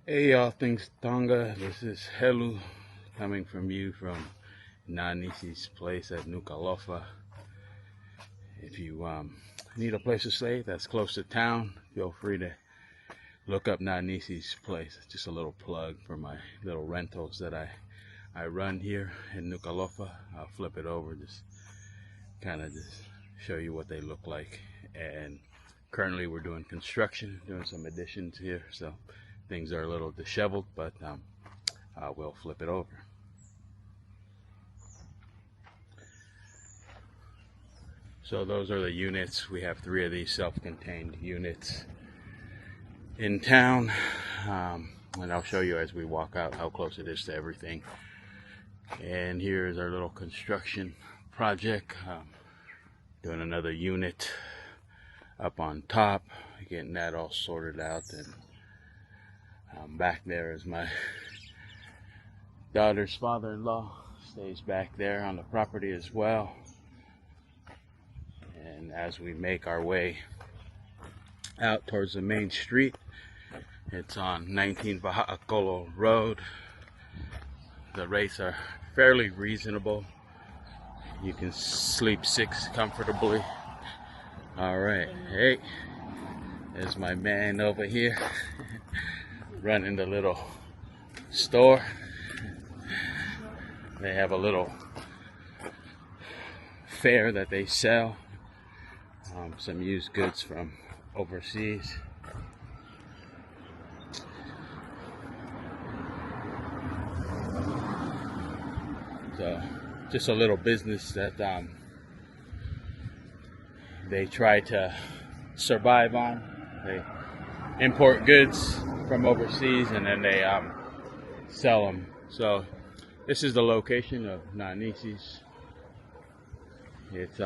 Hey y'all, things Tonga. This is Helu coming from you from Nanisi's place at Nuku'alofa. If you need a place to stay that's close to town, feel free to look up Nanisi's place. It's just a little plug for my little rentals that I run here in Nuku'alofa. I'll flip it over, just show you what they look like. And currently we're doing construction, doing some additions here, so things are a little disheveled, but we'll flip it over. So those are the units. We have 3 of these self-contained units in town, and I'll show you as we walk out how close it is to everything. And here's our little construction project, doing another unit up on top, getting that all sorted out. And back there is my daughter's father-in-law, stays back there on the property as well. And as we make our way out towards the main street, it's on 19 Nuku'alofa Road. The rates are fairly reasonable. You can sleep 6 comfortably. All right, hey, there's my man over here running the little store. They have a little fair that they sell some used goods from overseas. So just a little business that they try to survive on. They import goods from overseas and then they sell them. So this is the location of Nanisi's. It's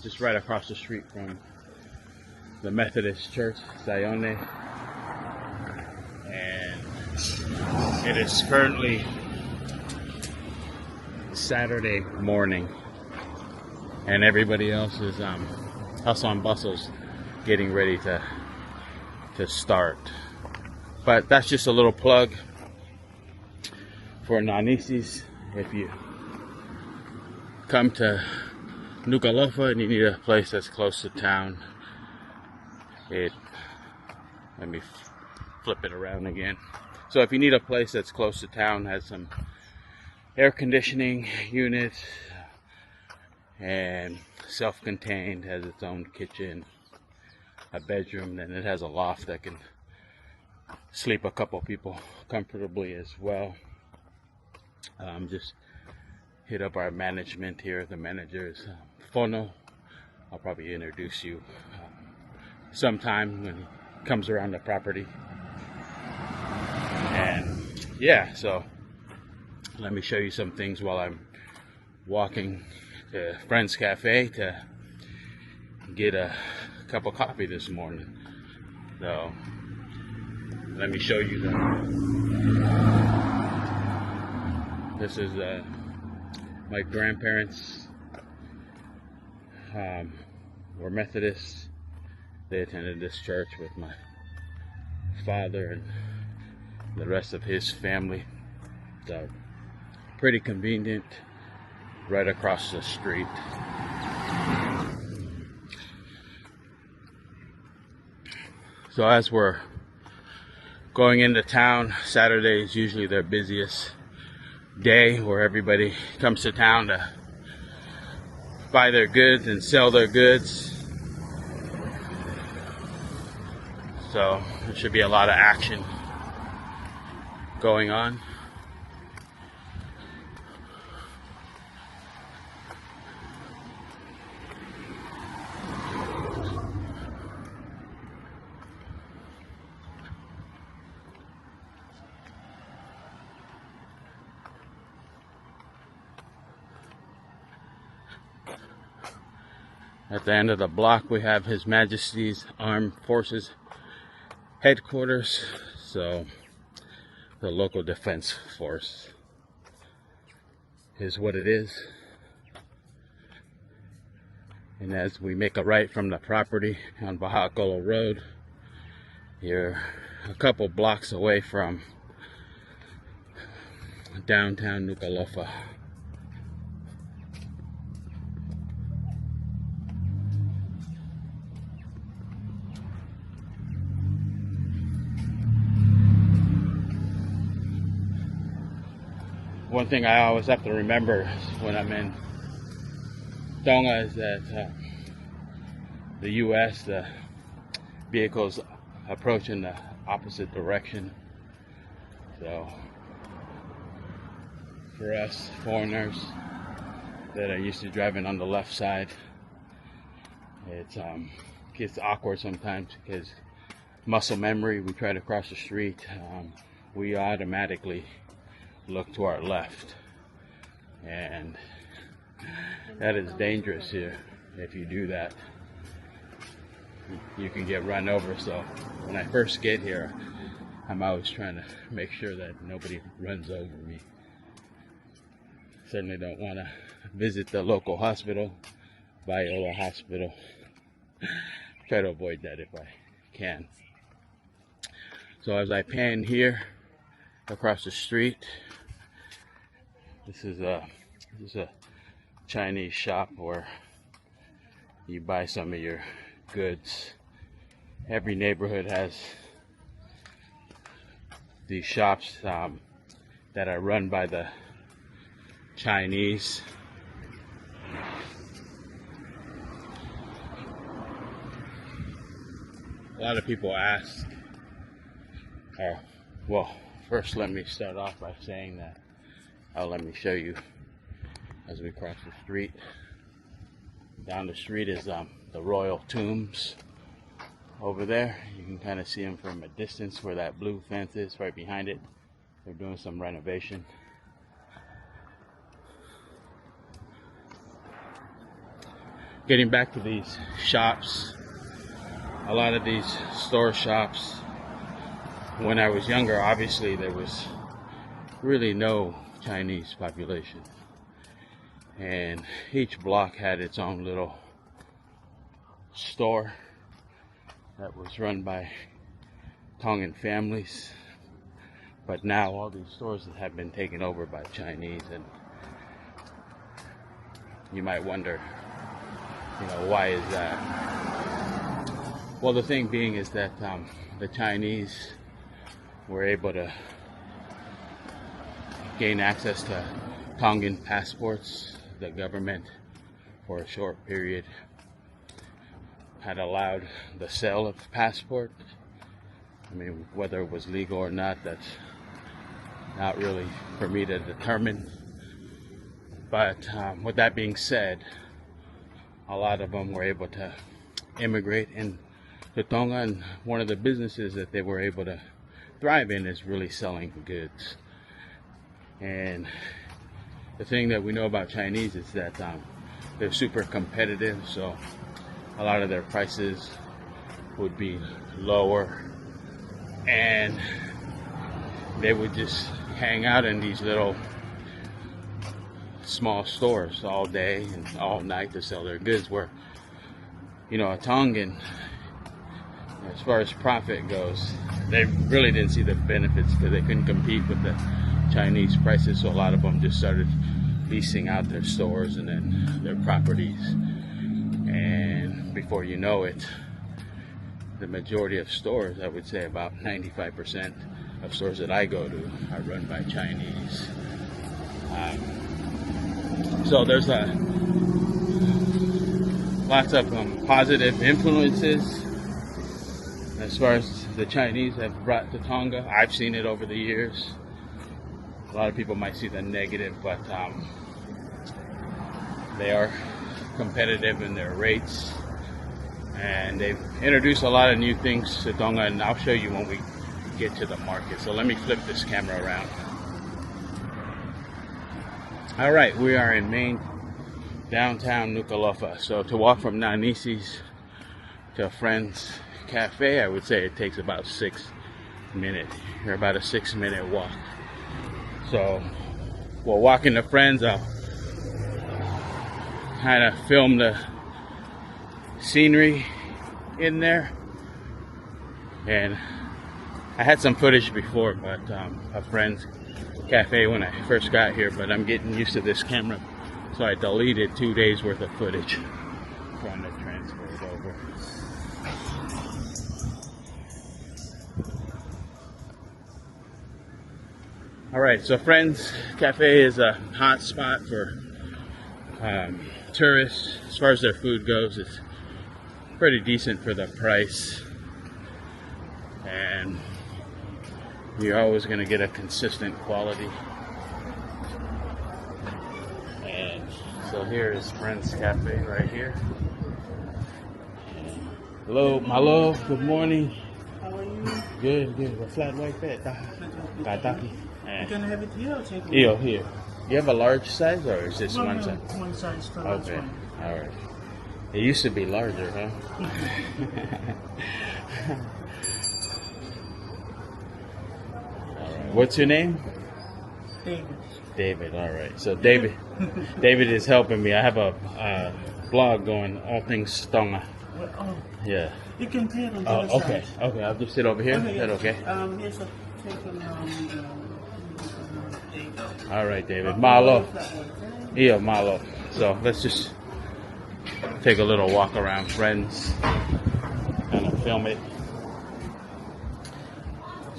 just right across the street from the Methodist Church, Zione. And it is currently Saturday morning, and everybody else is hustle and bustle's getting ready to start. But that's just a little plug for Nanisi's. If you come to Nuku'alofa and you need a place that's close to town, let me flip it around again. So if you need a place that's close to town, has some air conditioning units and self-contained, has its own kitchen, a bedroom, then it has a loft that can sleep a couple people comfortably as well. Just hit up our management here. The manager is Fono. I'll probably introduce you sometime when he comes around the property. And yeah, so let me show you some things while I'm walking to Friend's Cafe to get a cup of coffee this morning. So let me show you this is my grandparents were Methodists. They attended this church with my father and the rest of his family. So pretty convenient, right across the street. So as we're going into town, Saturday is usually their busiest day, where everybody comes to town to buy their goods and sell their goods. So there should be a lot of action going on. At the end of the block, we have His Majesty's Armed Forces headquarters, so the local defense force is what it is. And as we make a right from the property on Nuku'alofa Road, you're a couple blocks away from downtown Nuku'alofa. One thing I always have to remember when I'm in Tonga is that the U.S., the vehicles approach in the opposite direction. So for us foreigners that are used to driving on the left side, it gets awkward sometimes because muscle memory. We try to cross the street, we automatically look to our left, and that is dangerous here. If you do that, you can get run over. So when I first get here, I'm always trying to make sure that nobody runs over me. Certainly don't want to visit the local hospital, Viola Hospital. Try to avoid that if I can. So as I pan here across the street, this is a Chinese shop where you buy some of your goods. Every neighborhood has these shops that are run by the Chinese. A lot of people ask, well, first let me start off by saying that, let me show you as we cross the street. Down the street is the royal tombs over there. You can kind of see them from a distance where that blue fence is right behind it. They're doing some renovation. Getting back to these shops, a lot of these store shops, when I was younger, obviously there was really no Chinese population, and each block had its own little store that was run by Tongan families. But now all these stores have been taken over by Chinese, and you might wonder, why is that? Well, the thing being is that the Chinese were able to gain access to Tongan passports. The government, for a short period, had allowed the sale of passport. I mean, whether it was legal or not, that's not really for me to determine. But with that being said, a lot of them were able to immigrate into Tonga, and one of the businesses that they were able to thrive in is really selling goods. And the thing that we know about Chinese is that they're super competitive, so a lot of their prices would be lower, and they would just hang out in these little small stores all day and all night to sell their goods, where a Tongan, as far as profit goes, they really didn't see the benefits because they couldn't compete with the Chinese prices. So a lot of them just started leasing out their stores and then their properties, and before you know it, the majority of stores, I would say about 95% of stores that I go to, are run by Chinese. So there's lots of positive influences as far as the Chinese have brought to Tonga. I've seen it over the years. A lot of people might see the negative, but they are competitive in their rates, and they've introduced a lot of new things to Tonga, and I'll show you when we get to the market. So let me flip this camera around. All right, we are in main downtown Nuku'alofa. So to walk from Nanisi's to a friend's cafe, I would say it takes about 6 minutes, or about a 6-minute walk. So while walking to friends, I'll kind of film the scenery in there. And I had some footage before, but a friend's cafe when I first got here, but I'm getting used to this camera, so I deleted 2 days worth of footage. Trying to transfer it over. Alright, so Friends Cafe is a hot spot for tourists. As far as their food goes, it's pretty decent for the price, and you're always going to get a consistent quality. And so here is Friends Cafe right here. And hello, my love. Good morning. How are you? Good, good. We're flat white bed. Kataki. You can have it here or take it? Here. You have a large size, or is this one size? One size for Okay. All right. It used to be larger, huh? All right. What's your name? David. David. All right. So David is helping me. I have a blog going, all things Tonga. Well, oh, Yeah. you can pay it on the other Okay. side. Okay. I'll just sit over here. Okay, Is that okay? Here's a taken there you go. All right, David. Malo. Yeah, malo. So let's just take a little walk around Friends, kind of film it.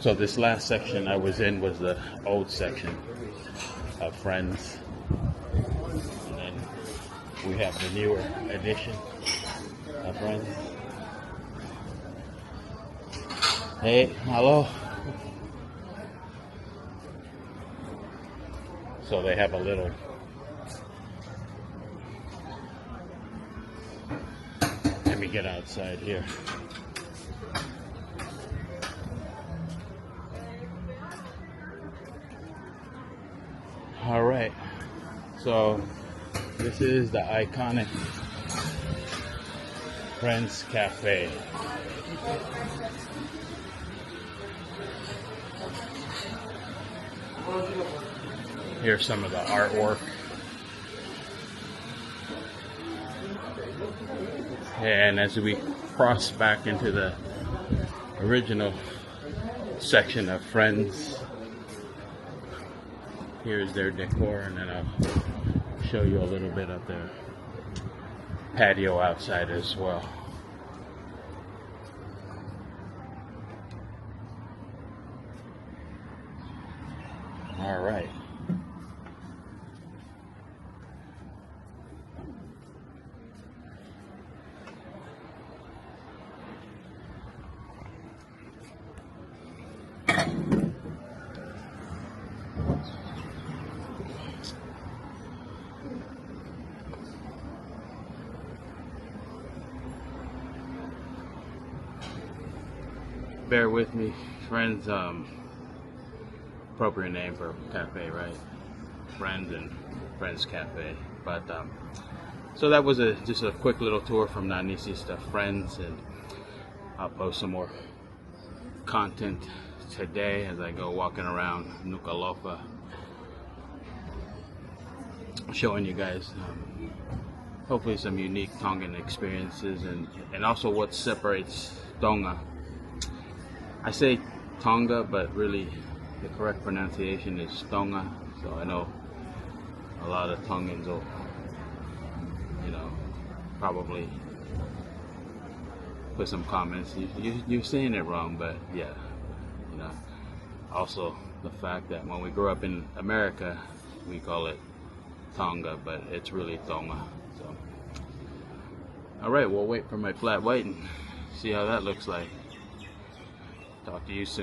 So this last section I was in was the old section of Friends, and then we have the newer edition of Friends. Hey, hello. So they have a little let me get outside here. All right, so this is the iconic Friends Cafe. Here's some of the artwork. And as we cross back into the original section of Friends, here's their decor, and then I'll show you a little bit of their patio outside as well. All right. Bear with me, Friends. Appropriate name for cafe, right? Friends and Friends Cafe. But so that was just a quick little tour from Nanisi's to Friends, and I'll post some more content today as I go walking around Nuku'alofa, showing you guys hopefully some unique Tongan experiences, and also what separates Tonga. I say Tonga, but really the correct pronunciation is Tonga. So I know a lot of Tongans will, probably put some comments. You're saying it wrong, but yeah, Also, the fact that when we grew up in America, we call it Tonga, but it's really Tonga. So, all right, we'll wait for my flat white and see how that looks like. Talk to you soon.